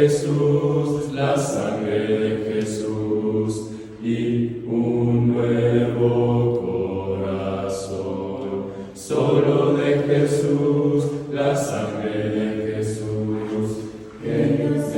Jesús, la sangre de Jesús y un nuevo corazón. Solo de Jesús, la sangre de Jesús, que nos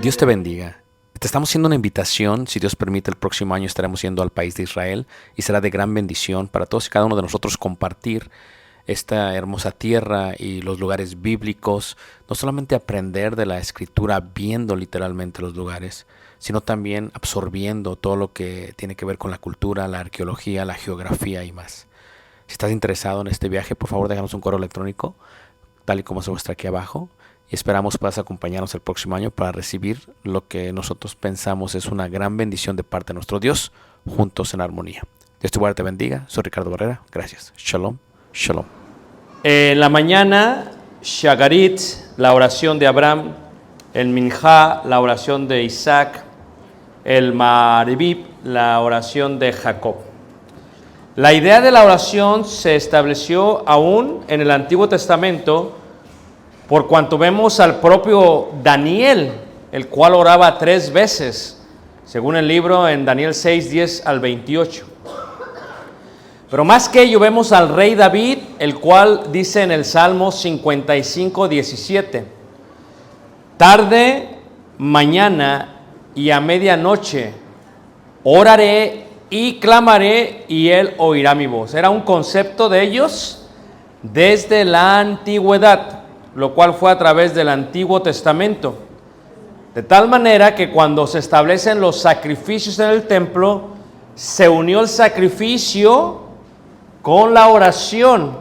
Dios te bendiga. Te estamos haciendo una invitación. Si Dios permite, el próximo año estaremos yendo al país de Israel y será de gran bendición para todos y cada uno de nosotros compartir esta hermosa tierra y los lugares bíblicos. No solamente aprender de la Escritura viendo literalmente los lugares, sino también absorbiendo todo lo que tiene que ver con la cultura, la arqueología, la geografía y más. Si estás interesado en este viaje, por favor déjanos un correo electrónico, tal y como se muestra aquí abajo. Y esperamos puedas acompañarnos el próximo año para recibir lo que nosotros pensamos es una gran bendición de parte de nuestro Dios, juntos en armonía. Dios te guarde, te bendiga. Soy Ricardo Barrera. Gracias. Shalom. Shalom. En la mañana, Shagarit, la oración de Abraham. El Minjá, la oración de Isaac. El Maribib, la oración de Jacob. La idea de la oración se estableció aún en el Antiguo Testamento, por cuanto vemos al propio Daniel, el cual oraba 3 veces, según el libro en Daniel 6, 10 al 28. Pero más que ello, vemos al rey David, el cual dice en el Salmo 55, 17, tarde, mañana y a medianoche oraré y clamaré y él oirá mi voz. Era un concepto de ellos desde la antigüedad, lo cual fue a través del Antiguo Testamento. De tal manera que cuando se establecen los sacrificios en el templo, se unió el sacrificio con la oración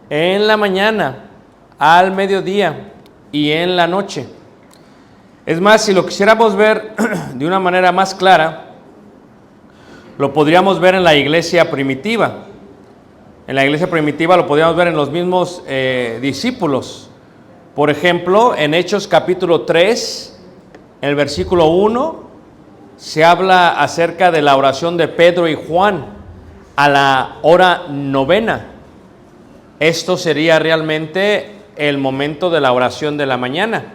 en la mañana, al mediodía y en la noche. Es más, si lo quisiéramos ver de una manera más clara, lo podríamos ver en la iglesia primitiva. En la iglesia primitiva lo podríamos ver en los mismos discípulos. Por ejemplo, en Hechos capítulo 3, en el versículo 1, se habla acerca de la oración de Pedro y Juan a la hora 9. Esto sería realmente el momento de la oración de la mañana.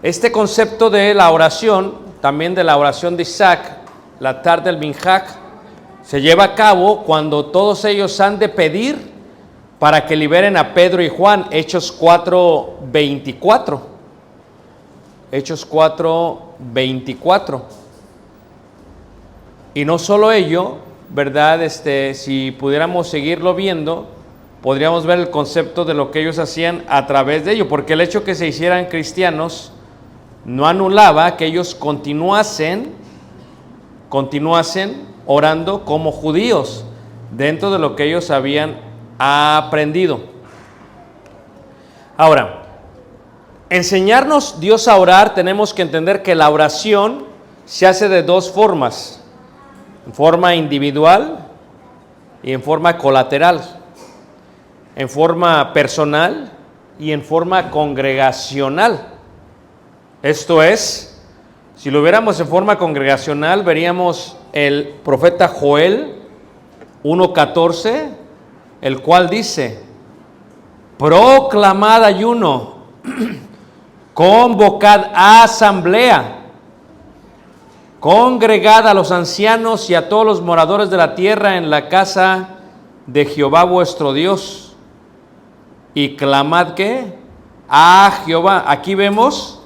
Este concepto de la oración, también de la oración de Isaac, la tarde del Minjá, se lleva a cabo cuando todos ellos han de pedir para que liberen a Pedro y Juan. Hechos 4:24. Hechos 4:24. Y no solo ello, ¿verdad? Si pudiéramos seguirlo viendo, podríamos ver el concepto de lo que ellos hacían a través de ello, porque el hecho que se hicieran cristianos no anulaba que ellos continuasen orando como judíos, dentro de lo que ellos habían aprendido. Ahora, enseñarnos Dios a orar, tenemos que entender que la oración se hace de dos formas, en forma individual y en forma colateral, en forma personal y en forma congregacional. Esto es, si lo viéramos en forma congregacional, veríamos el profeta Joel 1:14, el cual dice: proclamad ayuno, convocad asamblea, congregad a los ancianos y a todos los moradores de la tierra en la casa de Jehová vuestro Dios, y clamad ¿qué? A Jehová. Aquí vemos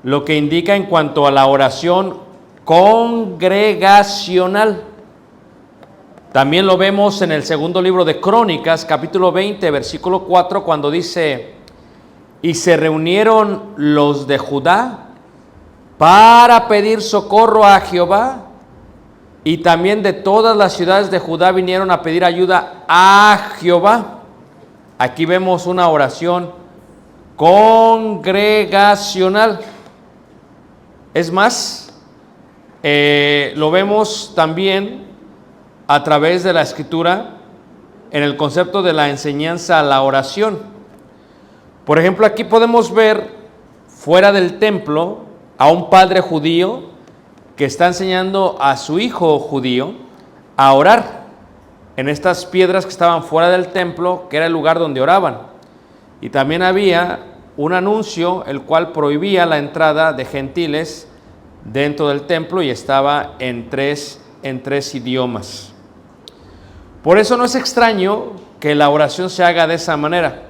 lo que indica en cuanto a la oración congregacional. También lo vemos en el segundo libro de Crónicas, capítulo 20, versículo 4, cuando dice: y se reunieron los de Judá para pedir socorro a Jehová, y también de todas las ciudades de Judá vinieron a pedir ayuda a Jehová. Aquí vemos una oración congregacional. Es más, lo vemos también a través de la Escritura en el concepto de la enseñanza a la oración. Por ejemplo, aquí podemos ver fuera del templo a un padre judío que está enseñando a su hijo judío a orar en estas piedras que estaban fuera del templo, que era el lugar donde oraban. Y también había un anuncio el cual prohibía la entrada de gentiles dentro del templo, y estaba en tres idiomas. Por eso no es extraño que la oración se haga de esa manera.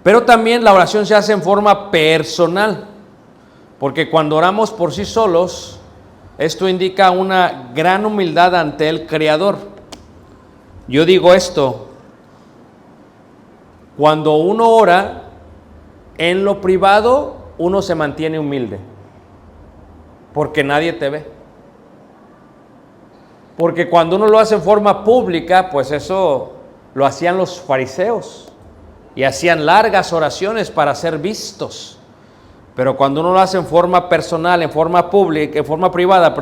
Pero también la oración se hace en forma personal, porque cuando oramos por sí solos, esto indica una gran humildad ante el Creador. Yo digo esto: cuando uno ora en lo privado, uno se mantiene humilde, porque nadie te ve. Porque cuando uno lo hace en forma pública, pues eso lo hacían los fariseos, y hacían largas oraciones para ser vistos. Pero cuando uno lo hace en forma personal, en forma pública, en forma privada,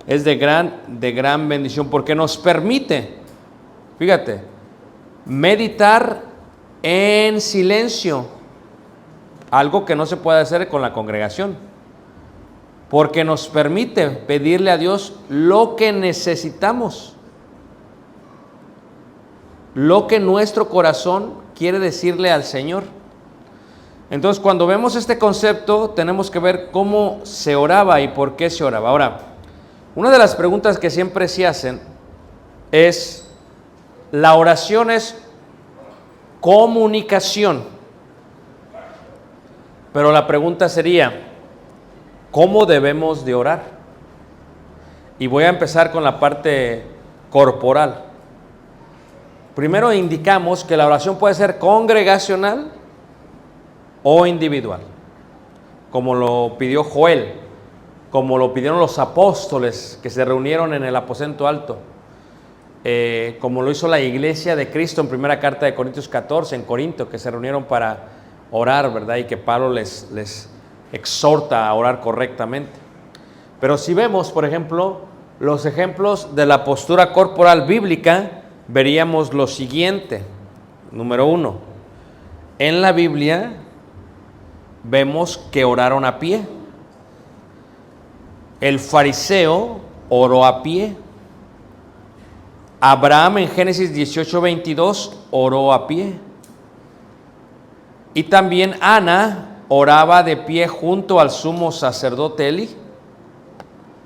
es de gran bendición, porque nos permite, fíjate, meditar en silencio, algo que no se puede hacer con la congregación, porque nos permite pedirle a Dios lo que necesitamos, lo que nuestro corazón quiere decirle al Señor. Entonces, cuando vemos este concepto, tenemos que ver cómo se oraba y por qué se oraba. Ahora, una de las preguntas que siempre se hacen es: ¿la oración es comunicación? Pero la pregunta sería: ¿cómo debemos de orar? Y voy a empezar con la parte corporal. Primero indicamos que la oración puede ser congregacional o individual, como lo pidió Joel, como lo pidieron los apóstoles que se reunieron en el aposento alto, como lo hizo la iglesia de Cristo en primera carta de Corintios 14, en Corinto, que se reunieron para orar, ¿verdad? Y que Pablo les exhorta a orar correctamente. Pero si vemos, por ejemplo, los ejemplos de la postura corporal bíblica, veríamos lo siguiente. Número 1, en la Biblia vemos que oraron a pie. El fariseo oró a pie. Abraham en Génesis 18:22 oró a pie. Y también Ana oraba de pie junto al sumo sacerdote Eli.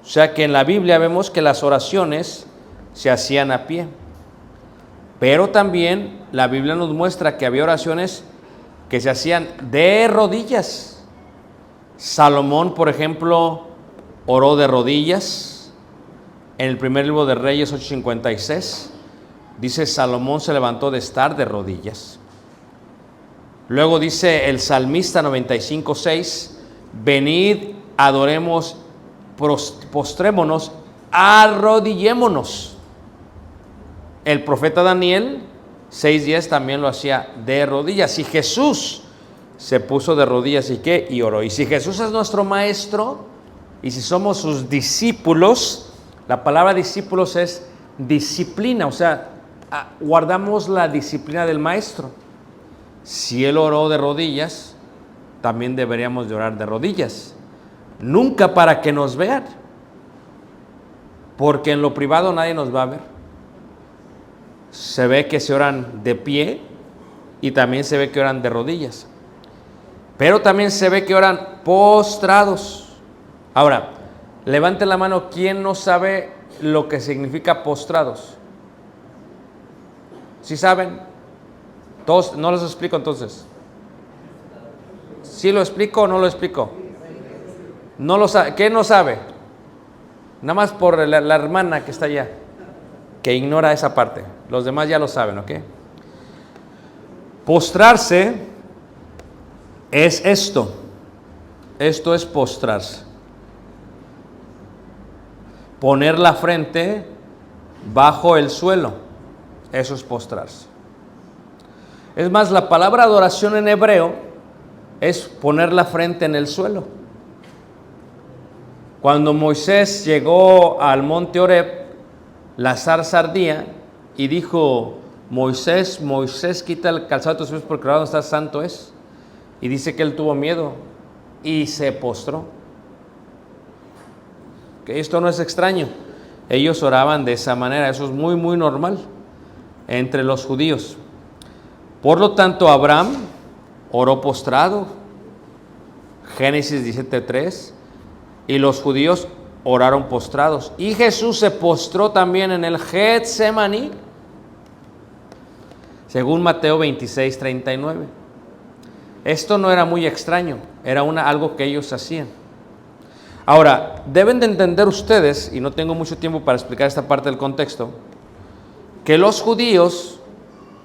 O sea que en la Biblia vemos que las oraciones se hacían a pie. Pero también la Biblia nos muestra que había oraciones que se hacían de rodillas. Salomón, por ejemplo, oró de rodillas. En el primer libro de Reyes 8:56 dice: Salomón se levantó de estar de rodillas. Luego dice el salmista 95:6: venid, adoremos, postrémonos, arrodillémonos. El profeta Daniel 6:10 también lo hacía de rodillas. Y Jesús se puso de rodillas y ¿qué? Y oró. Y si Jesús es nuestro maestro y si somos sus discípulos, la palabra discípulos es disciplina, o sea, guardamos la disciplina del maestro. Si él oró de rodillas, también deberíamos de orar de rodillas. Nunca para que nos vean, porque en lo privado nadie nos va a ver. Se ve que se oran de pie y también se ve que oran de rodillas. Pero también se ve que oran postrados. Ahora, levanten la mano, ¿quién no sabe lo que significa postrados? ¿Sí saben? Todos, no les explico entonces. ¿Sí lo explico o no lo explico? No lo sabe. ¿Qué no sabe? Nada más por la hermana que está allá, que ignora esa parte. Los demás ya lo saben, ¿ok? Postrarse es esto. Esto es postrarse. Poner la frente bajo el suelo. Eso es postrarse. Es más, la palabra adoración en hebreo es poner la frente en el suelo. Cuando Moisés llegó al monte Horeb, la zarza ardía y dijo: Moisés, Moisés, quita el calzado de tus pies porque donde estás santo es. Y dice que él tuvo miedo y se postró. Que esto no es extraño. Ellos oraban de esa manera. Eso es muy, muy normal entre los judíos. Por lo tanto, Abraham oró postrado. Génesis 17:3. Y los judíos oraron postrados. Y Jesús se postró también en el Getsemaní, según Mateo 26:39. Esto no era muy extraño, era algo que ellos hacían. Ahora, deben de entender ustedes, y no tengo mucho tiempo para explicar esta parte del contexto, que los judíos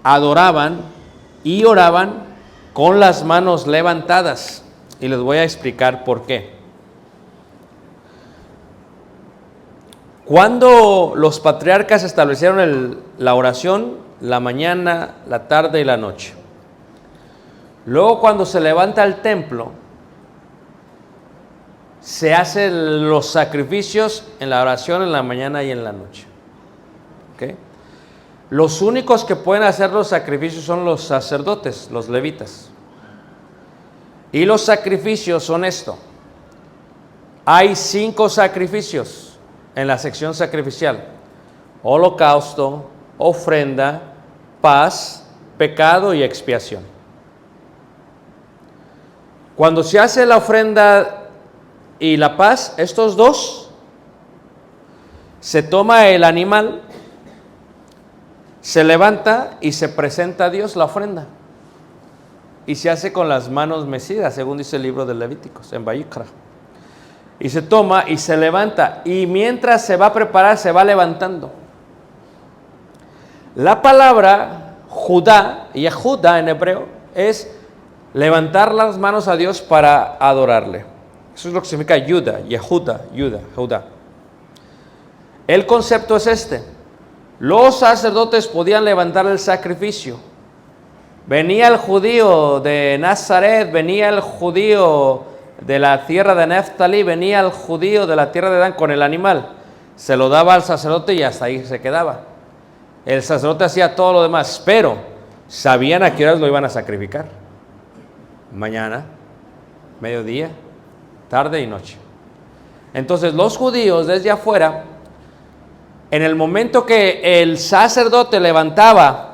adoraban y oraban con las manos levantadas. Y les voy a explicar por qué. Cuando los patriarcas establecieron la oración, la mañana, la tarde y la noche. Luego, cuando se levanta el templo, se hacen los sacrificios en la oración en la mañana y en la noche. ¿Okay? Los únicos que pueden hacer los sacrificios son los sacerdotes, los levitas. Y los sacrificios son esto. Hay 5 sacrificios en la sección sacrificial: holocausto, ofrenda, paz, pecado y expiación. Cuando se hace la ofrenda y la paz, estos dos, se toma el animal, se levanta y se presenta a Dios la ofrenda. Y se hace con las manos mecidas, según dice el libro de Levíticos, en Vayikra. Y se toma y se levanta. Y mientras se va a preparar, se va levantando. La palabra Judá, Yehuda en hebreo, es levantar las manos a Dios para adorarle. Eso es lo que significa Yuda, Yehuda, Judá. El concepto es este. Los sacerdotes podían levantar el sacrificio. Venía el judío de Nazaret, venía el judío de la tierra de Neftalí, venía el judío de la tierra de Dan con el animal. Se lo daba al sacerdote y hasta ahí se quedaba. El sacerdote hacía todo lo demás, pero sabían a qué horas lo iban a sacrificar. Mañana, mediodía, tarde y noche. Entonces los judíos desde afuera, en el momento que el sacerdote levantaba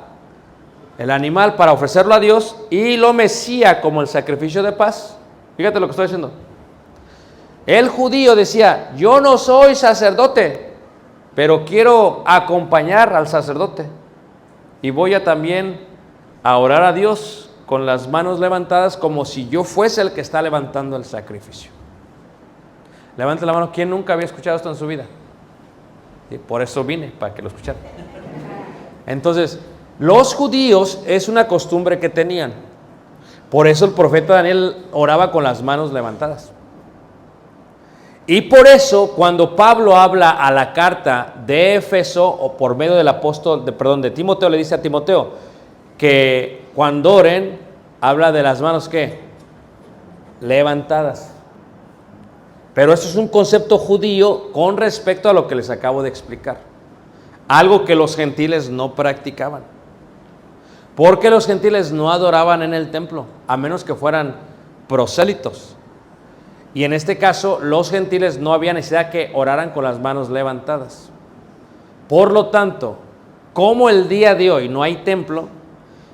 el animal para ofrecerlo a Dios y lo mecía como el sacrificio de paz, fíjate lo que estoy diciendo. El judío decía: yo no soy sacerdote, pero quiero acompañar al sacerdote y voy a también a orar a Dios con las manos levantadas como si yo fuese el que está levantando el sacrificio. Levante la mano, ¿quién nunca había escuchado esto en su vida? ¿Sí? Por eso vine, para que lo escucharan. Entonces, los judíos es una costumbre que tenían. Por eso el profeta Daniel oraba con las manos levantadas. Y por eso cuando Pablo habla a la carta de Éfeso, o por medio del apóstol, de Timoteo, le dice a Timoteo que cuando oren, habla de las manos ¿qué? levantadas. Pero eso es un concepto judío con respecto a lo que les acabo de explicar. Algo que los gentiles no practicaban. Porque los gentiles no adoraban en el templo, a menos que fueran prosélitos. Y en este caso, los gentiles no había necesidad que oraran con las manos levantadas. Por lo tanto, como el día de hoy no hay templo,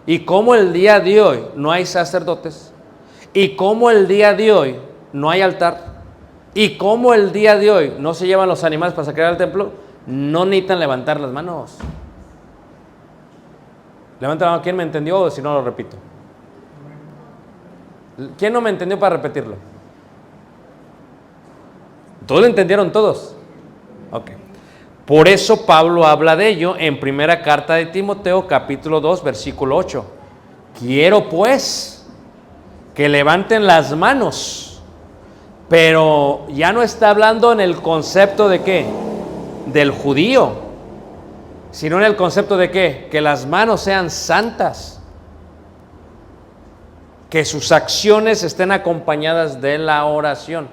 y como el día de hoy no hay sacerdotes, y como el día de hoy no hay altar, y como el día de hoy no se llevan los animales para sacar al templo, no necesitan levantar las manos. Levanta la mano, ¿quién me entendió? O si no, lo repito. ¿Quién no me entendió para repetirlo? ¿Todos lo entendieron todos? Ok. Por eso Pablo habla de ello en primera carta de Timoteo, capítulo 2, versículo 8. Quiero pues que levanten las manos, pero ya no está hablando en el concepto de ¿qué? Del judío, sino en el concepto de ¿qué? Que las manos sean santas, que sus acciones estén acompañadas de la oración.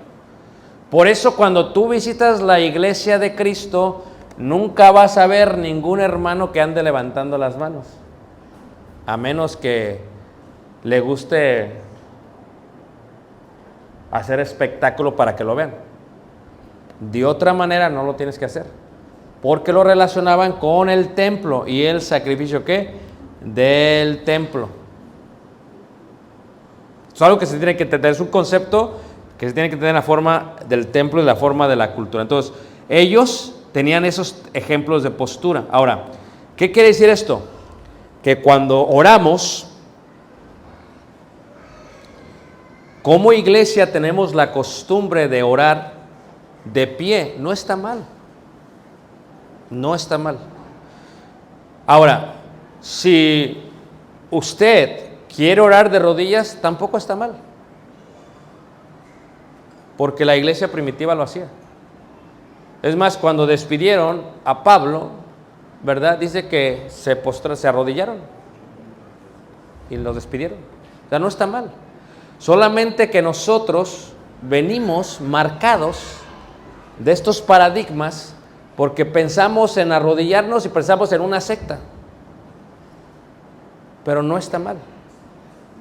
Por eso cuando tú visitas la iglesia de Cristo, nunca vas a ver ningún hermano que ande levantando las manos, a menos que le guste hacer espectáculo para que lo vean. De otra manera no lo tienes que hacer, porque lo relacionaban con el templo y el sacrificio ¿qué? Del templo. Es algo que se tiene que entender, es un concepto que se tiene que entender en la forma del templo y la forma de la cultura. Entonces, ellos tenían esos ejemplos de postura. Ahora, ¿qué quiere decir esto? Que cuando oramos, como iglesia tenemos la costumbre de orar de pie. No está mal. No está mal. Ahora, si usted quiere orar de rodillas, tampoco está mal. Porque la iglesia primitiva lo hacía. Es más, cuando despidieron a Pablo, ¿verdad? Dice que se arrodillaron y lo despidieron. O sea, no está mal. Solamente que nosotros venimos marcados de estos paradigmas porque pensamos en arrodillarnos y pensamos en una secta. Pero no está mal.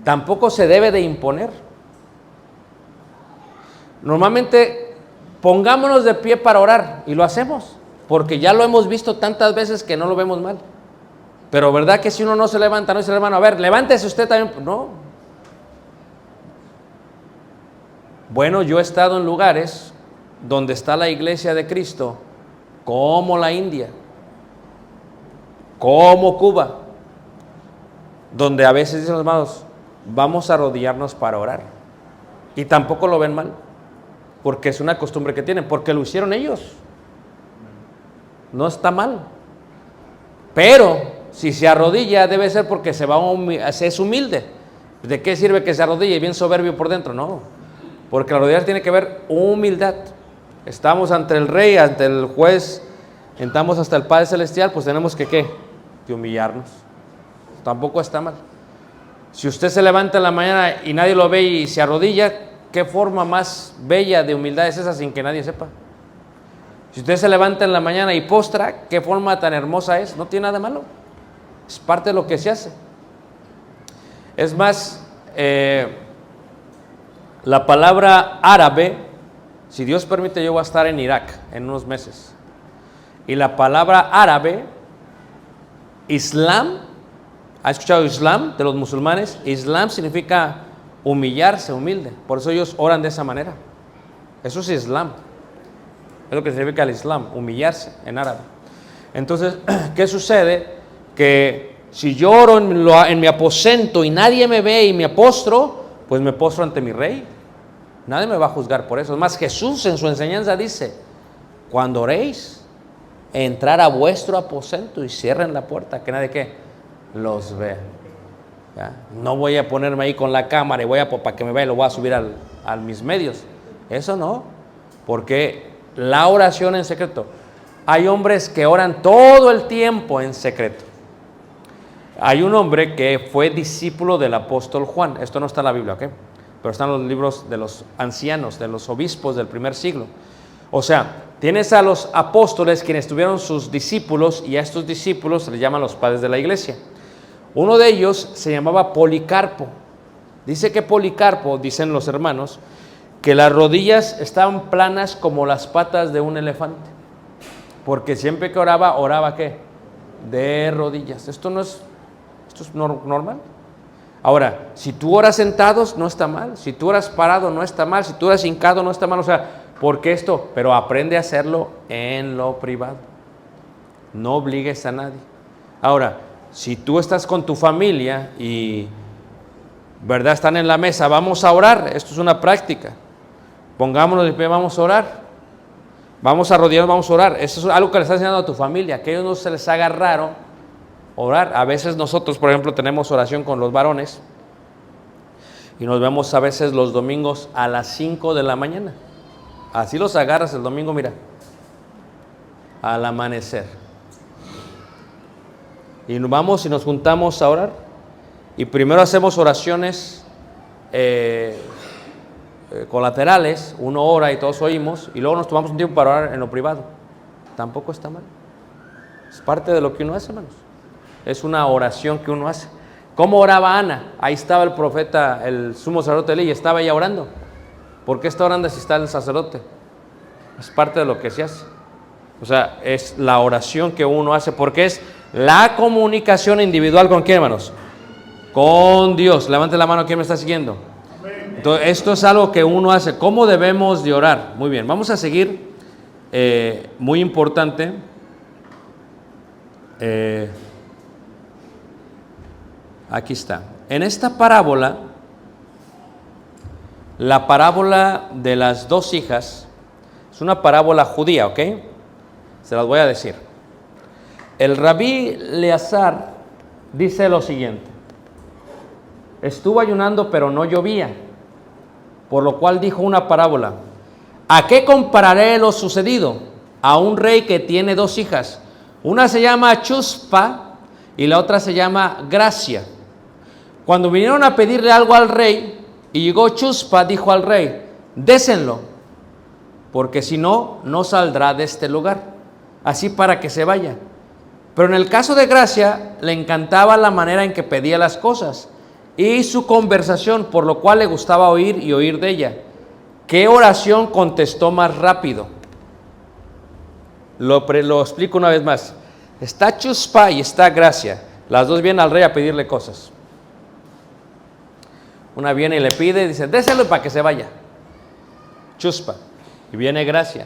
Tampoco se debe de imponer. Normalmente pongámonos de pie para orar y lo hacemos, porque ya lo hemos visto tantas veces que no lo vemos mal. Pero ¿verdad que si uno no se levanta, no dice el hermano, a ver, levántese usted también? No. Bueno, yo he estado en lugares donde está la iglesia de Cristo, como la India, como Cuba, donde a veces dicen los hermanos, vamos a arrodillarnos para orar. Y tampoco lo ven mal, porque es una costumbre que tienen, porque lo hicieron ellos. No está mal. Pero si se arrodilla debe ser porque es humilde. ¿De qué sirve que se arrodille bien soberbio por dentro? No, porque arrodillar tiene que ver humildad. Estamos ante el Rey, ante el Juez, entramos hasta el Padre Celestial, pues tenemos que ¿qué? Que humillarnos. Tampoco está mal. Si usted se levanta en la mañana y nadie lo ve y se arrodilla, ¿qué forma más bella de humildad es esa sin que nadie sepa? Si usted se levanta en la mañana y postra, ¿qué forma tan hermosa es? No tiene nada de malo. Es parte de lo que se hace. Es más, la palabra árabe, si Dios permite, yo voy a estar en Irak en unos meses. Y la palabra árabe, Islam, ¿ha escuchado Islam de los musulmanes? Islam significa humillarse, humilde. Por eso ellos oran de esa manera. Eso es Islam. Es lo que significa el Islam, humillarse en árabe. Entonces, ¿qué sucede? Que si yo oro en mi aposento y nadie me ve y me postro, pues me postro ante mi Rey. Nadie me va a juzgar por eso. Es más, Jesús en su enseñanza dice, cuando oréis, entrar a vuestro aposento y cierren la puerta, que nadie ¿qué? Los vea. ¿Ya? No voy a ponerme ahí con la cámara y para que me vea y lo voy a subir a mis medios. Eso no, porque la oración en secreto. Hay hombres que oran todo el tiempo en secreto. Hay un hombre que fue discípulo del apóstol Juan. Esto no está en la Biblia, ¿ok? pero están los libros de los ancianos, de los obispos del primer siglo. O sea, tienes a los apóstoles quienes tuvieron sus discípulos, y a estos discípulos se les llaman los padres de la iglesia. Uno de ellos se llamaba Policarpo. Dice que Policarpo, dicen los hermanos, que las rodillas estaban planas como las patas de un elefante, porque siempre que oraba, ¿oraba qué? De rodillas. Esto es normal. Ahora, si tú oras sentados, no está mal. Si tú oras parado, no está mal. Si tú oras hincado, no está mal. O sea, ¿por qué esto? Pero aprende a hacerlo en lo privado. No obligues a nadie. Ahora, si tú estás con tu familia y, ¿verdad?, están en la mesa, vamos a orar. Esto es una práctica. Pongámonos de pie, vamos a orar. Vamos a arrodillarnos, vamos a orar. Eso es algo que le estás enseñando a tu familia, que a ellos no se les haga raro orar. A veces nosotros, por ejemplo, tenemos oración con los varones y nos vemos a veces los domingos a las 5 de la mañana. Así los agarras el domingo, mira, al amanecer. Y nos vamos y nos juntamos a orar. Y primero hacemos oraciones colaterales, uno ora y todos oímos, y luego nos tomamos un tiempo para orar en lo privado. Tampoco está mal. Es parte de lo que uno hace, hermanos. Es una oración que uno hace. ¿Cómo oraba Ana? Ahí estaba el profeta, el sumo sacerdote Elí, estaba ella orando. ¿Por qué está orando si está el sacerdote? Es parte de lo que se hace. O sea, es la oración que uno hace, porque es la comunicación individual. ¿Con quién, hermanos? Con Dios. Levante la mano, ¿quién me está siguiendo? Entonces, esto es algo que uno hace. ¿Cómo debemos de orar? Muy bien, vamos a seguir. Muy importante. Aquí está. En esta parábola, la parábola de las dos hijas, es una parábola judía, ¿ok? Se las voy a decir. El rabí Eleazar dice lo siguiente: estuvo ayunando, pero no llovía, por lo cual dijo una parábola. ¿A qué compararé lo sucedido? A un rey que tiene dos hijas. Una se llama Chuspa y la otra se llama Gracia. Cuando vinieron a pedirle algo al rey y llegó Chuspa, dijo al rey: désenlo, porque si no, no saldrá de este lugar, así para que se vaya. Pero en el caso de Gracia, le encantaba la manera en que pedía las cosas y su conversación, por lo cual le gustaba oír y oír de ella. ¿Qué oración contestó más rápido? Lo explico una vez más. Está Chuspa y está Gracia. Las dos vienen al rey a pedirle cosas. Una viene y le pide y dice: déselo para que se vaya. Chuspa. Y viene Gracia.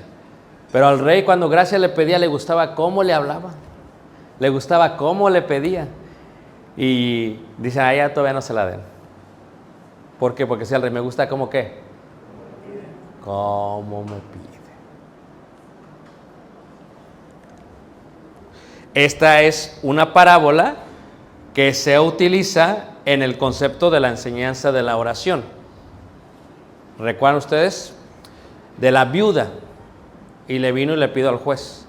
Pero al rey, cuando Gracia le pedía, le gustaba cómo le hablaba. Le gustaba cómo le pedía. Y dice: a ella todavía no se la den. ¿Por qué? Porque si al rey me gusta, ¿cómo qué? ¿Cómo me pide? Esta es una parábola que se utiliza en el concepto de la enseñanza de la oración. ¿Recuerdan ustedes? De la viuda. Y le vino y le pidió al juez: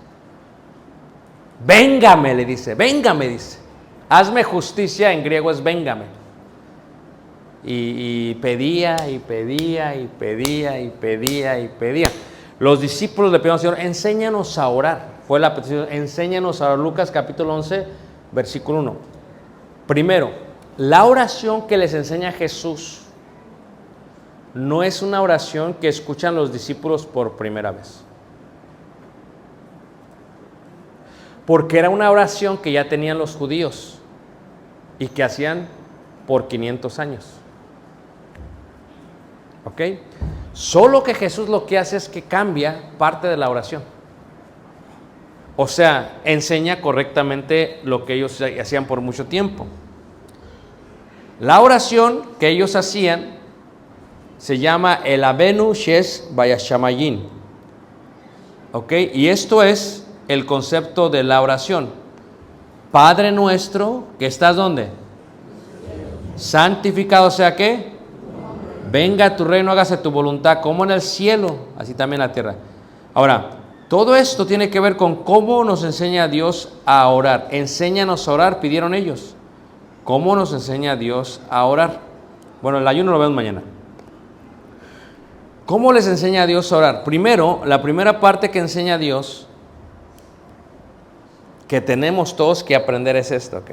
véngame, le dice, véngame, dice. Hazme justicia, en griego es véngame. Y pedía, y pedía, y pedía, y pedía, y pedía. Los discípulos le pidieron al Señor: enséñanos a orar. Fue la petición: enséñanos a orar. Lucas capítulo 11, versículo 1. Primero, la oración que les enseña Jesús no es una oración que escuchan los discípulos por primera vez. Porque era una oración que ya tenían los judíos y que hacían por 500 años. ¿Ok? Solo que Jesús lo que hace es que cambia parte de la oración. O sea, enseña correctamente lo que ellos hacían por mucho tiempo. La oración que ellos hacían se llama el Avenu Shes Vayashamayin. ¿Ok? Y esto es el concepto de la oración. Padre nuestro, que estás ¿dónde? Santificado sea ¿qué? Venga tu reino, hágase tu voluntad, como en el cielo, así también en la tierra. Ahora, todo esto tiene que ver con cómo nos enseña Dios a orar. Enséñanos a orar, pidieron ellos. ¿Cómo nos enseña Dios a orar? Bueno, el ayuno lo vemos mañana. ¿Cómo les enseña a Dios a orar? Primero, la primera parte que enseña a Dios, que tenemos todos que aprender, es esto, ¿ok?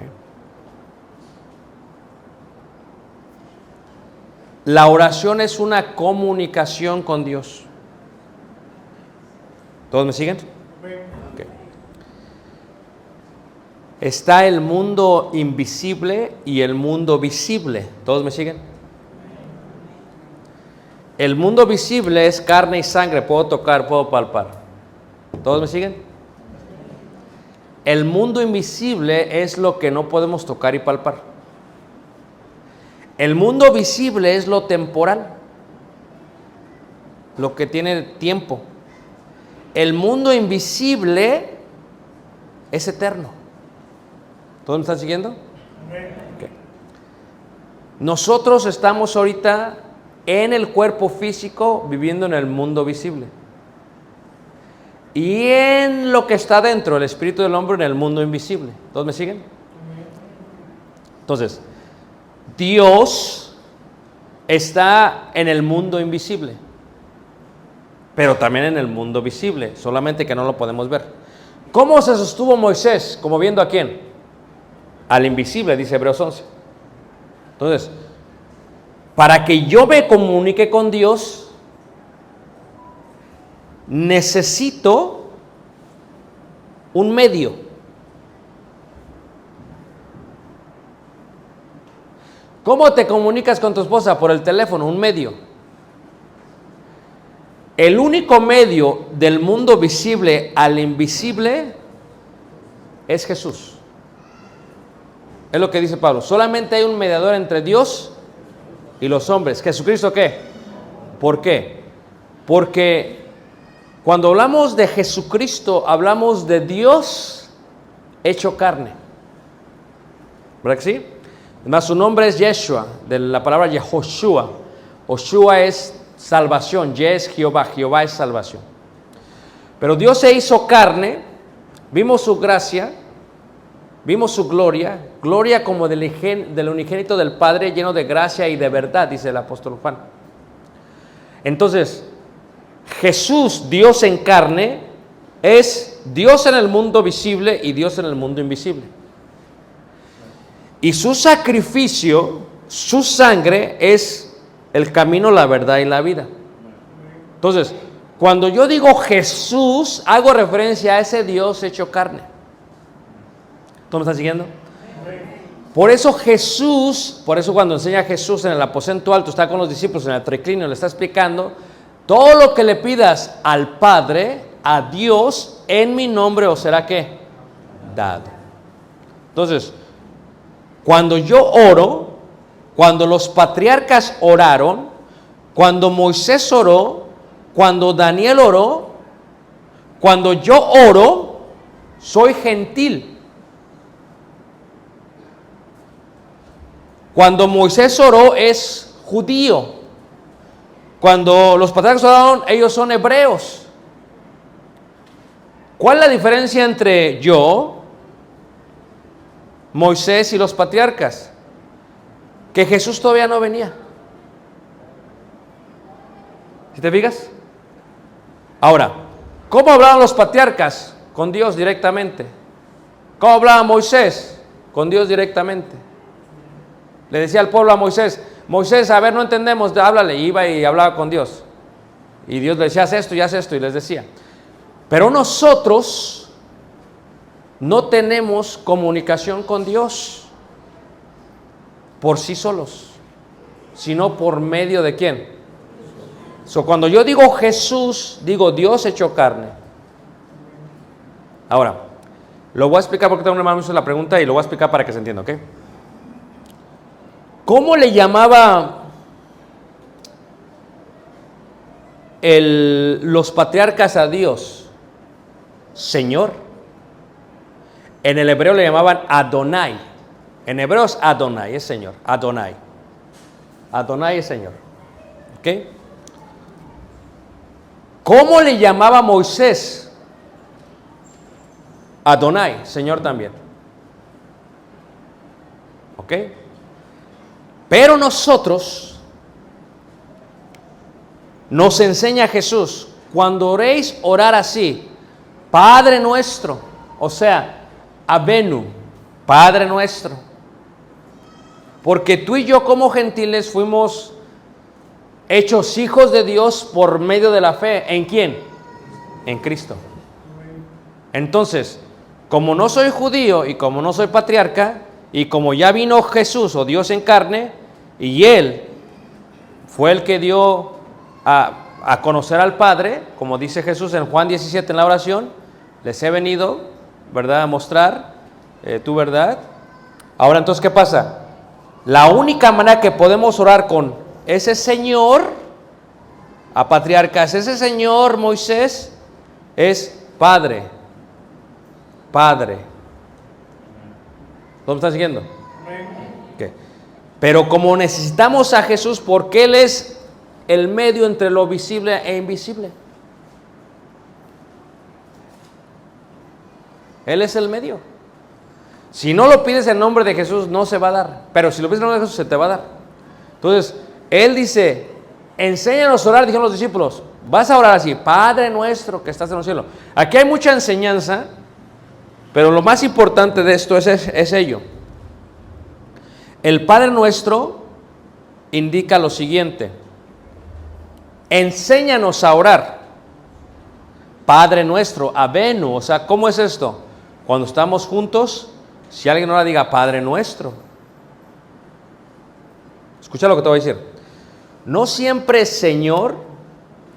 La oración es una comunicación con Dios. ¿Todos me siguen? Okay. Está el mundo invisible y el mundo visible. ¿Todos me siguen? El mundo visible es carne y sangre, puedo tocar, puedo palpar. ¿Todos me siguen? El mundo invisible es lo que no podemos tocar y palpar. El mundo visible es lo temporal, lo que tiene tiempo. El mundo invisible es eterno. ¿Todos me están siguiendo? Okay. Nosotros estamos ahorita en el cuerpo físico viviendo en el mundo visible. Y en lo que está dentro, el espíritu del hombre, en el mundo invisible. ¿Todos me siguen? Entonces, Dios está en el mundo invisible, pero también en el mundo visible, solamente que no lo podemos ver. ¿Cómo se sostuvo Moisés? ¿Como viendo a quién? Al invisible, dice Hebreos 11. Entonces, para que yo me comunique con Dios, necesito un medio. ¿Cómo te comunicas con tu esposa? Por el teléfono, un medio. El único medio del mundo visible al invisible es Jesús. Es lo que dice Pablo. Solamente hay un mediador entre Dios y los hombres. ¿Jesucristo qué? ¿Por qué? Porque cuando hablamos de Jesucristo, hablamos de Dios hecho carne. ¿Verdad que sí? Además, su nombre es Yeshua, de la palabra Yehoshua. Oshua es salvación, Ye es Jehová, Jehová es salvación. Pero Dios se hizo carne, vimos su gracia, vimos su gloria, gloria como del unigénito del Padre, lleno de gracia y de verdad, dice el apóstol Juan. Entonces, Jesús, Dios en carne, es Dios en el mundo visible y Dios en el mundo invisible. Y su sacrificio, su sangre, es el camino, la verdad y la vida. Entonces, cuando yo digo Jesús, hago referencia a ese Dios hecho carne. ¿Tú me estás siguiendo? Por eso Jesús, por eso cuando enseña a Jesús en el aposento alto, está con los discípulos en el triclinio, le está explicando, todo lo que le pidas al Padre, a Dios, en mi nombre os será ¿qué? Dado. Entonces, cuando yo oro, cuando los patriarcas oraron, cuando Moisés oró, cuando Daniel oró, cuando yo oro, soy gentil. Cuando Moisés oró es judío. Cuando los patriarcas oraron, ellos son hebreos. ¿Cuál es la diferencia entre yo, Moisés y los patriarcas? Que Jesús todavía no venía. ¿Sí te fijas? Ahora, ¿cómo hablaban los patriarcas? Con Dios directamente. ¿Cómo hablaba Moisés? Con Dios directamente. Le decía al pueblo a Moisés, Moisés, a ver, no entendemos, háblale. Y iba y hablaba con Dios. Y Dios le decía, haz esto y haz esto. Y les decía. Pero nosotros no tenemos comunicación con Dios por sí solos, sino por medio de ¿quién? Cuando yo digo Jesús, digo Dios hecho carne. Ahora, lo voy a explicar porque tengo una hermano que hizo la pregunta y lo voy a explicar para que se entienda, ¿ok? ¿Cómo le llamaba los patriarcas a Dios? Señor. En el hebreo le llamaban Adonai. En hebreo es Adonai, es Señor. Adonai. Adonai es Señor. ¿Ok? ¿Cómo le llamaba Moisés? Adonai, Señor también. ¿Ok? Pero nosotros nos enseña Jesús, cuando oréis, orar así, Padre nuestro, o sea, Avenu, Padre nuestro. Porque tú y yo como gentiles fuimos hechos hijos de Dios por medio de la fe. ¿En quién? En Cristo. Entonces, como no soy judío y como no soy patriarca, y como ya vino Jesús o Dios en carne, y Él fue el que dio a conocer al Padre, como dice Jesús en Juan 17 en la oración, les he venido, ¿verdad?, a mostrar tu verdad. Ahora entonces, ¿qué pasa? La única manera que podemos orar con ese Señor, a patriarcas, ese Señor Moisés, es Padre. Padre. ¿Todos me están siguiendo? Okay. Pero como necesitamos a Jesús, porque Él es el medio entre lo visible e invisible. Él es el medio. Si no lo pides en nombre de Jesús, no se va a dar. Pero si lo pides en nombre de Jesús, se te va a dar. Entonces, Él dice, enséñanos a orar, dijeron los discípulos. Vas a orar así, Padre nuestro que estás en los cielos. Aquí hay mucha enseñanza, pero lo más importante de esto es ello. El Padre nuestro indica lo siguiente. Enséñanos a orar. Padre nuestro, Avenu. O sea, ¿cómo es esto? Cuando estamos juntos, si alguien ahora diga Padre nuestro. Escucha lo que te voy a decir. No siempre Señor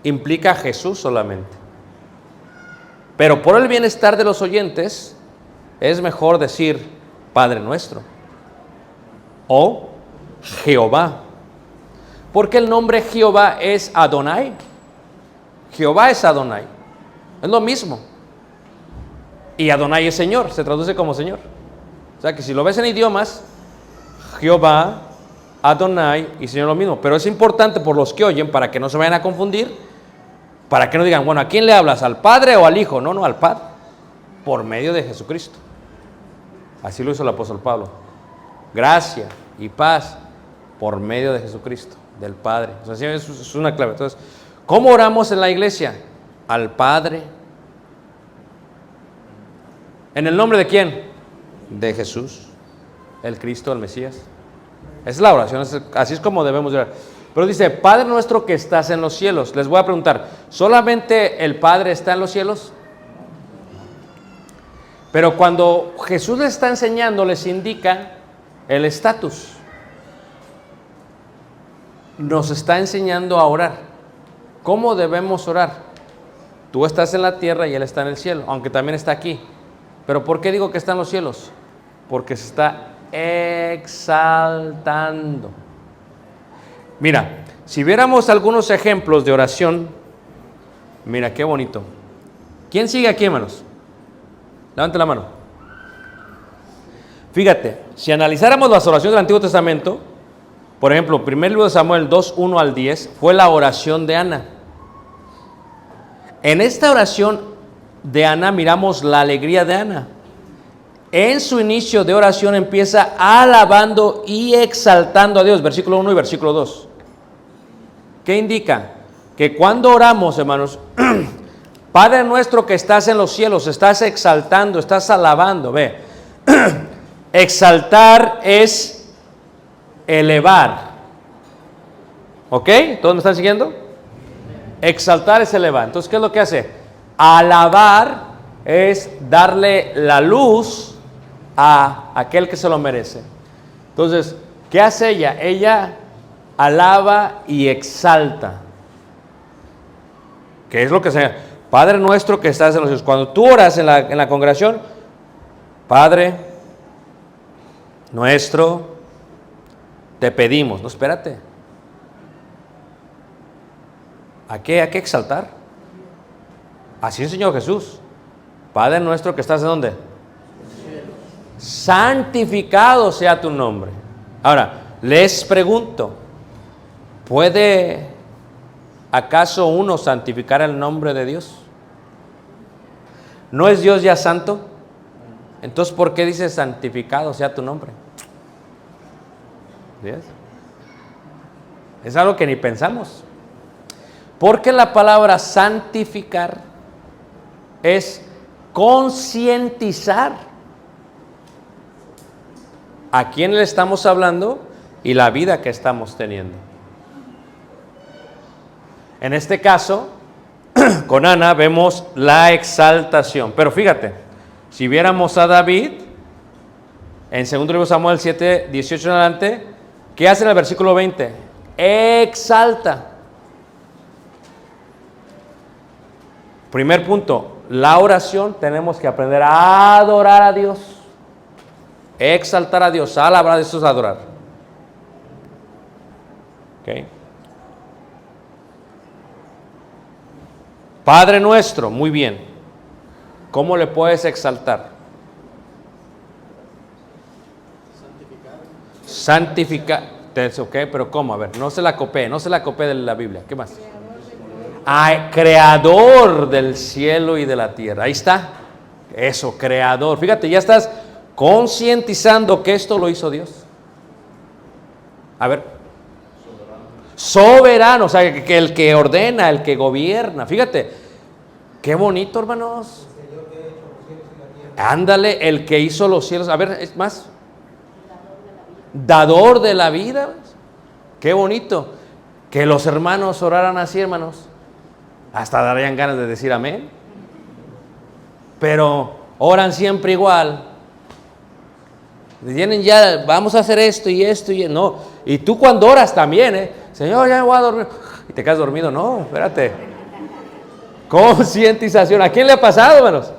implica Jesús solamente. Pero por el bienestar de los oyentes, es mejor decir Padre nuestro o Jehová. Porque el nombre Jehová es Adonai. Jehová es Adonai. Es lo mismo. Y Adonai es Señor, se traduce como Señor. O sea que si lo ves en idiomas, Jehová, Adonai y Señor lo mismo. Pero es importante por los que oyen, para que no se vayan a confundir, para que no digan, bueno, ¿a quién le hablas? ¿Al Padre o al Hijo? No, al Padre, por medio de Jesucristo. Así lo hizo el apóstol Pablo. Gracia y paz por medio de Jesucristo, del Padre. O sea, eso es una clave. Entonces, ¿cómo oramos en la iglesia? Al Padre. ¿En el nombre de quién? De Jesús, el Cristo, el Mesías. Esa es la oración, así es como debemos orar. Pero dice, Padre nuestro que estás en los cielos. Les voy a preguntar, ¿solamente el Padre está en los cielos? Pero cuando Jesús les está enseñando, les indica el estatus. Nos está enseñando a orar. ¿Cómo debemos orar? Tú estás en la tierra y Él está en el cielo, aunque también está aquí. ¿Pero por qué digo que está en los cielos? Porque se está exaltando. Mira, si viéramos algunos ejemplos de oración, mira qué bonito. ¿Quién sigue aquí, hermanos? Levante la mano. Fíjate, si analizáramos las oraciones del Antiguo Testamento, por ejemplo, primer libro de Samuel 2, 1 al 10, fue la oración de Ana. En esta oración de Ana miramos la alegría de Ana. En su inicio de oración empieza alabando y exaltando a Dios, versículo 1 y versículo 2. ¿Qué indica? Que cuando oramos, hermanos, Padre nuestro que estás en los cielos, estás exaltando, estás alabando, ve. Exaltar es elevar. ¿Ok? ¿Todos me están siguiendo? Exaltar es elevar. Entonces, ¿qué es lo que hace? Alabar es darle la luz a aquel que se lo merece. Entonces, ¿qué hace ella? Ella alaba y exalta. ¿Qué es lo que se Padre nuestro que estás en los cielos? Cuando tú oras en la congregación, Padre nuestro, te pedimos. No, espérate. ¿A qué hay que exaltar? Así enseñó Jesús. Padre nuestro que estás en ¿dónde? Santificado sea tu nombre. Ahora, les pregunto, ¿puede acaso uno santificar el nombre de Dios? ¿No es Dios ya santo? Entonces, ¿por qué dice santificado sea tu nombre? ¿Ves? Es algo que ni pensamos. Porque la palabra santificar es concientizar a quién le estamos hablando y la vida que estamos teniendo. En este caso, con Ana vemos la exaltación. Pero fíjate, si viéramos a David, en 2 libro de Samuel 7, 18 en adelante, ¿qué hace en el versículo 20? Exalta. Primer punto, la oración tenemos que aprender a adorar a Dios. Exaltar a Dios, alabar a Dios es adorar. ¿Ok? Padre nuestro, muy bien. ¿Cómo le puedes exaltar? Santificar. Ok, pero ¿cómo? A ver, no se la copé de la Biblia. ¿Qué más? Creador del cielo y de la tierra. Ahí está. Eso, creador. Fíjate, ya estás concientizando que esto lo hizo Dios. A ver. Soberano, o sea, que el que ordena, el que gobierna. Fíjate, qué bonito, hermanos. Ándale, el que hizo los cielos. A ver, es más. Dador de la vida. Qué bonito. Que los hermanos oraran así, hermanos. Hasta darían ganas de decir amén. Pero oran siempre igual. Tienen ya, vamos a hacer esto y esto y no. Y tú cuando oras también, Señor, ya me voy a dormir. Y te quedas dormido. No, espérate. Concientización. ¿A quién le ha pasado, hermanos?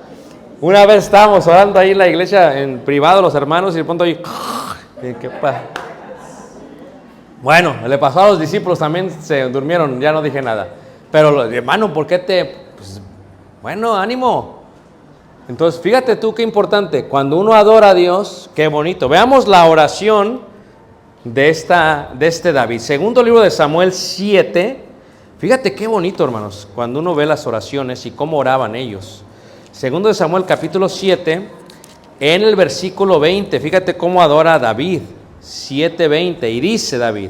Una vez estábamos orando ahí en la iglesia, en privado, los hermanos, y de pronto ahí, ¿qué pasa? Bueno, le pasó a los discípulos, también se durmieron, ya no dije nada. Pero, hermano, ¿por qué pues, bueno, ánimo. Entonces, fíjate tú qué importante. Cuando uno adora a Dios, qué bonito. Veamos la oración de este David. Segundo libro de Samuel 7. Fíjate qué bonito, hermanos, cuando uno ve las oraciones y cómo oraban ellos. Segundo de Samuel, capítulo 7, en el versículo 20. Fíjate cómo adora a David. 7:20. Y dice David: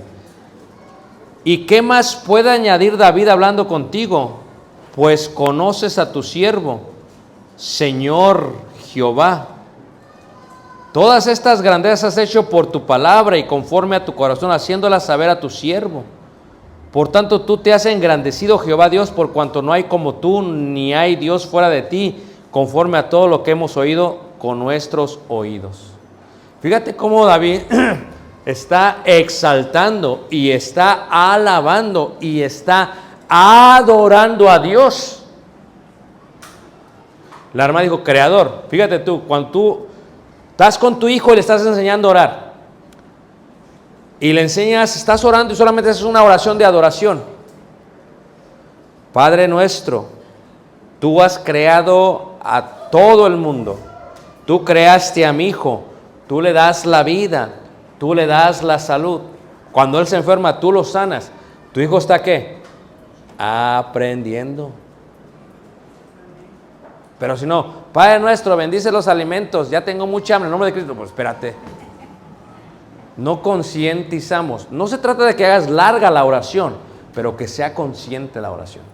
¿y qué más puede añadir David hablando contigo? Pues conoces a tu siervo, Señor Jehová. Todas estas grandezas has hecho por tu palabra y conforme a tu corazón, haciéndolas saber a tu siervo. Por tanto, tú te has engrandecido, Jehová Dios, por cuanto no hay como tú, ni hay Dios fuera de ti, conforme a todo lo que hemos oído con nuestros oídos. Fíjate cómo David está exaltando y está alabando y está adorando a Dios. La hermana dijo, creador. Fíjate tú, cuando tú estás con tu hijo y le estás enseñando a orar, y le enseñas, estás orando y solamente es una oración de adoración. Padre nuestro, tú has creado a todo el mundo. Tú creaste a mi hijo. Tú le das la vida. Tú le das la salud. Cuando él se enferma, tú lo sanas. ¿Tu hijo está qué? Aprendiendo. Pero si no, Padre nuestro, bendice los alimentos. Ya tengo mucha hambre, en nombre de Cristo. Pues espérate. No concientizamos. No se trata de que hagas larga la oración, pero que sea consciente la oración.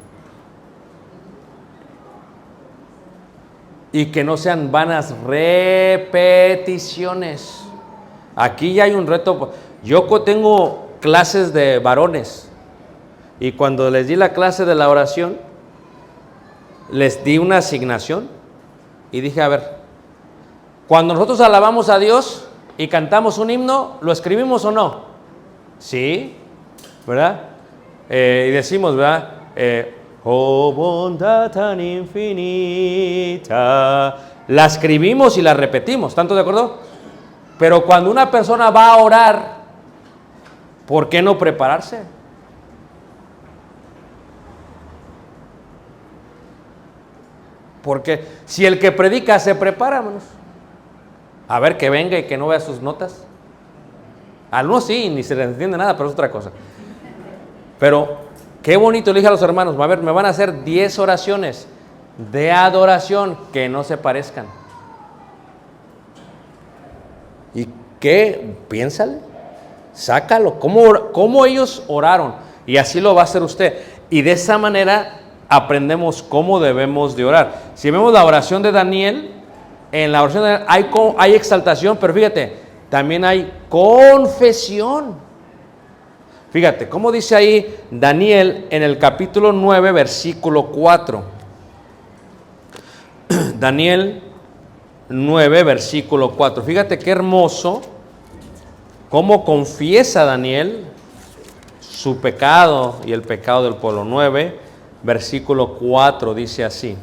Y que no sean vanas repeticiones. Aquí ya hay un reto. Yo tengo clases de varones. Y cuando les di la clase de la oración, les di una asignación. Y dije, a ver, cuando nosotros alabamos a Dios y cantamos un himno, ¿lo escribimos o no? Sí, ¿verdad? Y decimos, ¿verdad? Oh, bondad tan infinita. La escribimos y la repetimos, ¿tanto de acuerdo? Pero cuando una persona va a orar, ¿por qué no prepararse? Porque si el que predica se prepara, hermanos, a ver, que venga y que no vea sus notas. Algunos sí, ni se les entiende nada, pero es otra cosa. Pero qué bonito, le dije a los hermanos, a ver, me van a hacer 10 oraciones de adoración que no se parezcan. ¿Y qué? Piénsale, sácalo. ¿Cómo ellos oraron? Y así lo va a hacer usted. Y de esa manera aprendemos cómo debemos de orar. Si vemos la oración de Daniel, en la oración de Daniel hay exaltación, pero fíjate, también hay confesión. Fíjate, ¿cómo dice ahí Daniel en el capítulo 9, versículo 4? Daniel 9, versículo 4. Fíjate qué hermoso cómo confiesa Daniel su pecado y el pecado del pueblo. 9, versículo 4 dice así.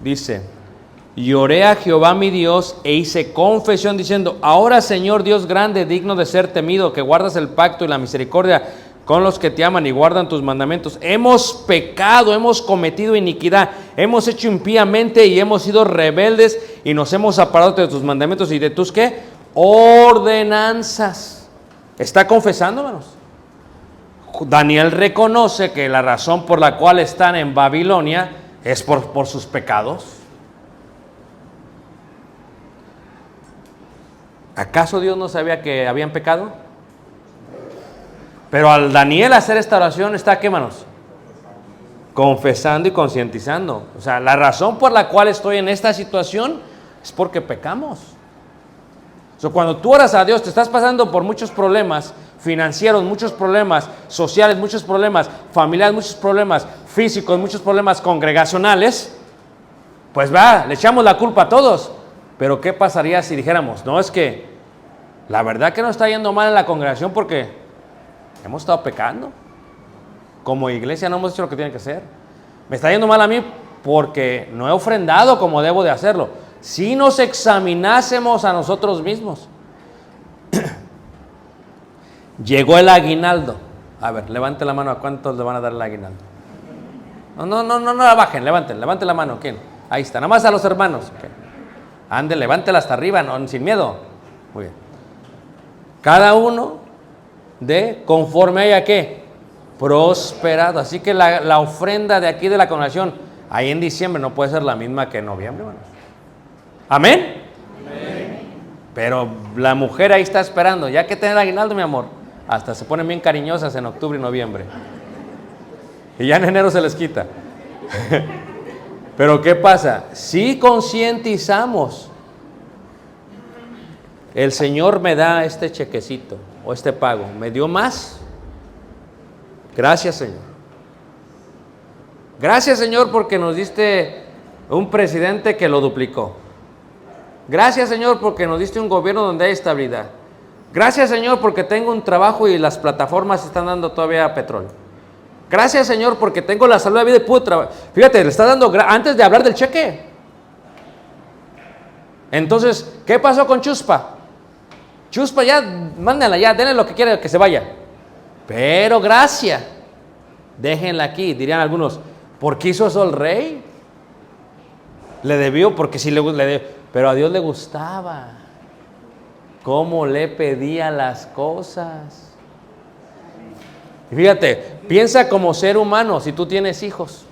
Dice: y oré a Jehová mi Dios e hice confesión diciendo: ahora, Señor Dios grande, digno de ser temido, que guardas el pacto y la misericordia con los que te aman y guardan tus mandamientos. Hemos pecado, hemos cometido iniquidad, hemos hecho impíamente y hemos sido rebeldes y nos hemos apartado de tus mandamientos y de tus ¿qué? Ordenanzas. ¿Está confesando, hermanos? Daniel reconoce que la razón por la cual están en Babilonia es por sus pecados. ¿Acaso Dios no sabía que habían pecado? Pero al Daniel hacer esta oración está, ¿qué, hermanos? Confesando y concientizando. O sea, la razón por la cual estoy en esta situación es porque pecamos. O sea, cuando tú oras a Dios, te estás pasando por muchos problemas financieros, muchos problemas sociales, muchos problemas familiares, muchos problemas físicos, muchos problemas congregacionales, pues va, le echamos la culpa a todos. Pero ¿qué pasaría si dijéramos: no, es que la verdad que nos está yendo mal en la congregación porque hemos estado pecando? Como iglesia no hemos hecho lo que tiene que hacer. Me está yendo mal a mí porque no he ofrendado como debo de hacerlo. Si nos examinásemos a nosotros mismos. Llegó el aguinaldo. A ver, levante la mano. ¿A cuántos le van a dar el aguinaldo? No la bajen, levante la mano. ¿Quién? Ahí está, nada más a los hermanos. Okay. Ande, levántela hasta arriba, no, sin miedo. Muy bien. Cada uno de conforme haya ¿qué? Prosperado. Así que la ofrenda de aquí de la congregación, ahí en diciembre no puede ser la misma que en noviembre, hermanos. ¿Amén? Amén. Pero la mujer ahí está esperando, ya que tener aguinaldo, mi amor. Hasta se ponen bien cariñosas en octubre y noviembre. Y ya en enero se les quita. Pero ¿qué pasa? Si concientizamos, el Señor me da este chequecito o este pago, ¿me dio más? Gracias, Señor. Gracias, Señor, porque nos diste un presidente que lo duplicó. Gracias, Señor, porque nos diste un gobierno donde hay estabilidad. Gracias, Señor, porque tengo un trabajo y las plataformas están dando todavía petróleo. Gracias, Señor, porque tengo la salud de vida y puedo trabajar. Fíjate, le está dando antes de hablar del cheque. Entonces, ¿qué pasó con Chuspa? Chuspa, ya, mándenla ya, denle lo que quiera que se vaya. Pero gracia, déjenla aquí, dirían algunos. ¿Por qué hizo eso el rey? Le debió, porque sí le debió, pero a Dios le gustaba cómo le pedía las cosas. Y fíjate, piensa como ser humano si tú tienes hijos.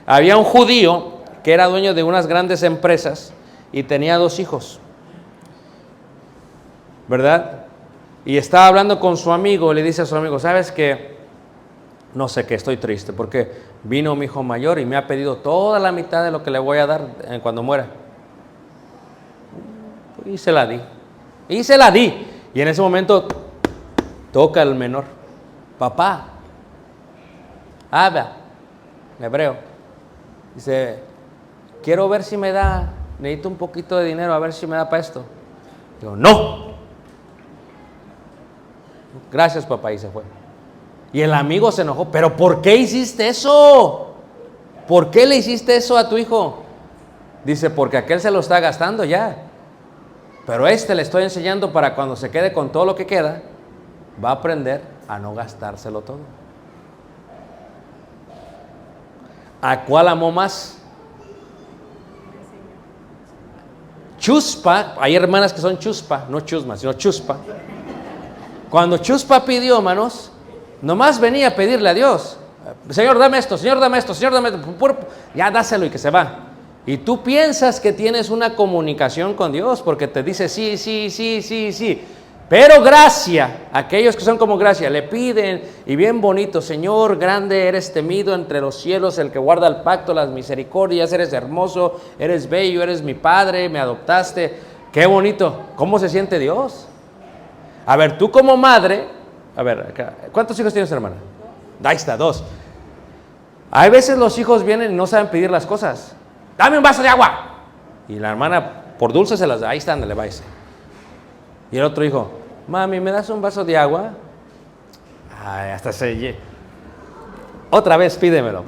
Había un judío que era dueño de unas grandes empresas y tenía 2 hijos, ¿verdad? Y estaba hablando con su amigo y le dice a su amigo: ¿sabes qué? No sé qué, estoy triste porque vino mi hijo mayor y me ha pedido toda la mitad de lo que le voy a dar cuando muera. Y se la di. Y en ese momento toca el menor. Papá, habla, hebreo. Dice: quiero ver si me da, necesito un poquito de dinero, a ver si me da para esto. Digo: no. Gracias, papá, y se fue. Y el amigo se enojó: ¿pero por qué hiciste eso? ¿Por qué le hiciste eso a tu hijo? Dice: porque aquel se lo está gastando ya. Pero le estoy enseñando para cuando se quede con todo lo que queda, va a aprender a no gastárselo todo. ¿A cuál amó más? Chuspa, hay hermanas que son chuspa, no chusma, sino chuspa. Cuando Chuspa pidió, hermanos, nomás venía a pedirle a Dios: Señor, dame esto, Señor, dame esto, Señor, dame esto. Ya dáselo y que se va. Y tú piensas que tienes una comunicación con Dios porque te dice sí. Pero gracia, aquellos que son como gracia, le piden y bien bonito, Señor, grande eres temido entre los cielos, el que guarda el pacto, las misericordias, eres hermoso, eres bello, eres mi Padre, me adoptaste. Qué bonito. ¿Cómo se siente Dios? A ver, tú como madre, a ver, acá, ¿cuántos hijos tienes, hermana? Ahí está, 2. Hay veces los hijos vienen y no saben pedir las cosas. Dame un vaso de agua. Y la hermana, por dulce, se las da. Ahí está, ándale, váyase. Y el otro hijo, mami, ¿me das un vaso de agua? Ay, hasta se... Otra vez, pídemelo.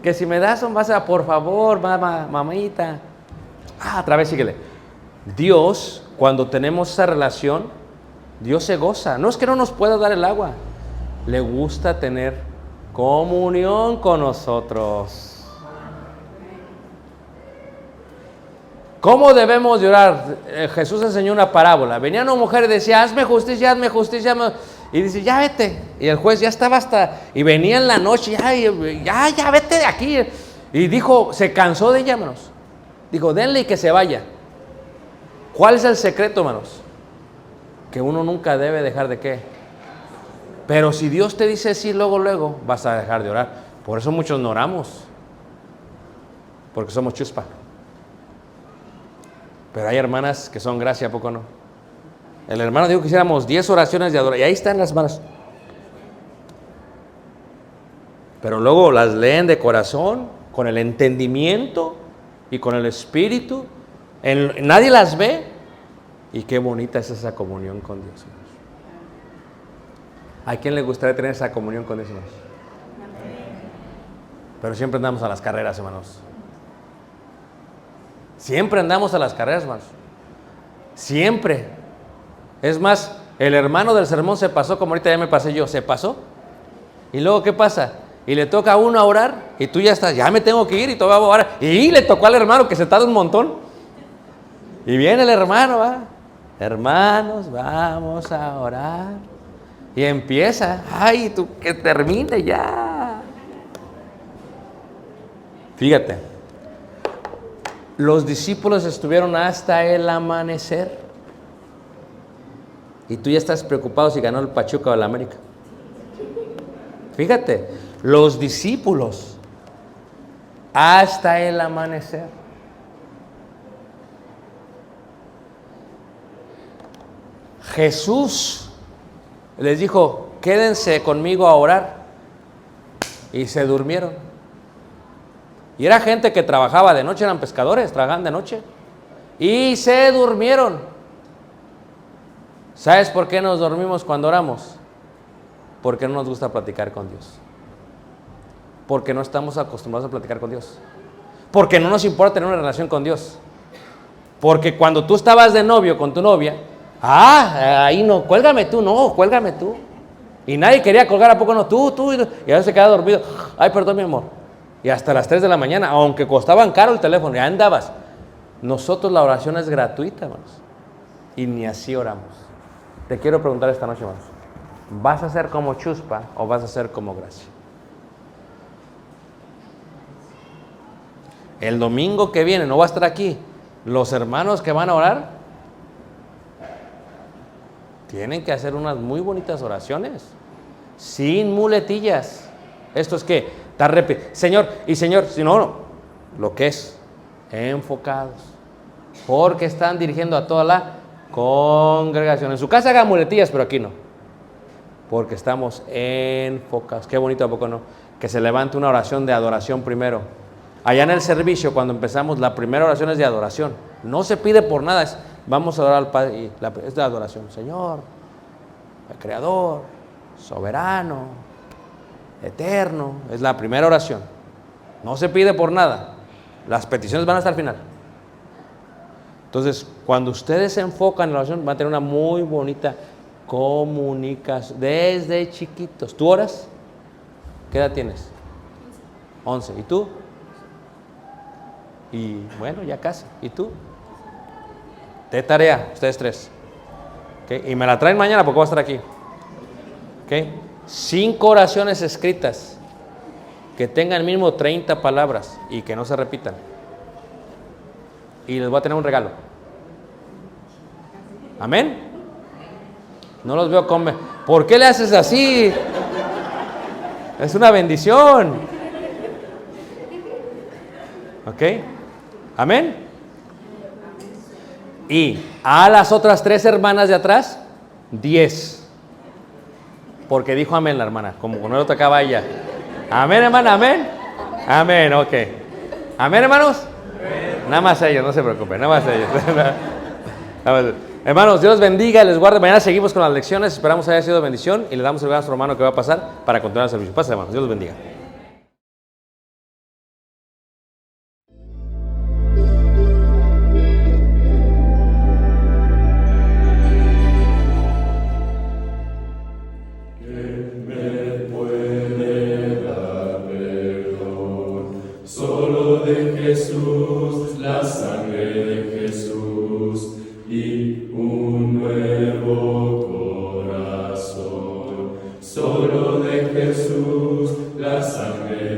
Que si me das un vaso de agua, por favor, mamita. Otra vez, síguele. Dios, cuando tenemos esa relación, Dios se goza. No es que no nos pueda dar el agua. Le gusta tener comunión con nosotros. ¿Cómo debemos de orar? Jesús enseñó una parábola. Venía una mujer y decía, hazme justicia. Y dice, ya vete. Y el juez ya estaba hasta... Y venía en la noche, ya vete de aquí. Y dijo, se cansó de ella, hermanos. Dijo, denle y que se vaya. ¿Cuál es el secreto, hermanos? Que uno nunca debe dejar de qué. Pero si Dios te dice sí, luego vas a dejar de orar. Por eso muchos no oramos. Porque somos chuspa. Pero hay hermanas que son gracia, ¿a poco no? El hermano dijo que hiciéramos 10 oraciones de adoración. Y ahí están las manos. Pero luego las leen de corazón, con el entendimiento y con el espíritu. Nadie las ve. Y qué bonita es esa comunión con Dios, hermanos. ¿A quién le gustaría tener esa comunión con Dios, hermanos? Pero siempre andamos a las carreras, hermanos. Siempre andamos a las carreras, hermanos. Siempre. Es más, el hermano del sermón se pasó, como ahorita ya me pasé yo, se pasó. Y luego, ¿qué pasa? Y le toca a uno a orar, y tú ya estás, ya me tengo que ir, y tú vas a orar. Y le tocó al hermano que se tarda un montón. Y viene el hermano, va. Hermanos, vamos a orar. Y empieza, ay, tú que termine ya. Fíjate, los discípulos estuvieron hasta el amanecer. Y tú ya estás preocupado si ganó el Pachuca o el América. Fíjate, los discípulos hasta el amanecer. Jesús les dijo, quédense conmigo a orar. Y se durmieron. Y era gente que trabajaba de noche, eran pescadores, trabajaban de noche. Y se durmieron. ¿Sabes por qué nos dormimos cuando oramos? Porque no nos gusta platicar con Dios. Porque no estamos acostumbrados a platicar con Dios. Porque no nos importa tener una relación con Dios. Porque cuando tú estabas de novio con tu novia, ahí no, cuélgame tú. Y nadie quería colgar, ¿a poco no? Tú. Y a veces se quedaba dormido. Ay, perdón, mi amor. Y hasta las 3 de la mañana, aunque costaban caro el teléfono, ya andabas. Nosotros la oración es gratuita, hermanos. Y ni así oramos. Te quiero preguntar esta noche, hermanos. ¿Vas a ser como chuspa o vas a ser como gracia? El domingo que viene, no va a estar aquí, los hermanos que van a orar tienen que hacer unas muy bonitas oraciones, sin muletillas. Esto es que, Señor, si no, lo que es, enfocados, porque están dirigiendo a toda la congregación. En su casa hagan muletillas, pero aquí no, porque estamos enfocados. Qué bonito, ¿a poco no? Que se levante una oración de adoración primero. Allá en el servicio, cuando empezamos, la primera oración es de adoración. No se pide por nada, vamos a orar al Padre. Y es de adoración. Señor, el Creador, soberano, eterno. Es la primera oración. No se pide por nada. Las peticiones van hasta el final. Entonces, cuando ustedes se enfocan en la oración, van a tener una muy bonita comunicación. Desde chiquitos. ¿Tú oras? ¿Qué edad tienes? 11. ¿Y tú? Y bueno, ya casi. ¿Y tú? De tarea, ustedes 3. ¿Okay? Y me la traen mañana porque voy a estar aquí. ¿Okay? 5 oraciones escritas que tengan mínimo 30 palabras y que no se repitan. Y les voy a tener un regalo. ¿Amén? No los veo comer. ¿Por qué le haces así? Es una bendición. ¿Ok? Amén. Y a las otras 3 hermanas de atrás, 10. Porque dijo amén la hermana, como no le tocaba a ella. Amén, hermana, amén. Amén, ok. Amén, hermanos. Amén. Nada más ellos, no se preocupen, nada más ellos. Hermanos, Dios los bendiga, les guarde. Mañana seguimos con las lecciones. Esperamos haya sido bendición y le damos el lugar a nuestro hermano que va a pasar para continuar el servicio. Pase, hermanos. Dios los bendiga. Solo de Jesús, la sangre de Jesús y un nuevo corazón. Solo de Jesús, la sangre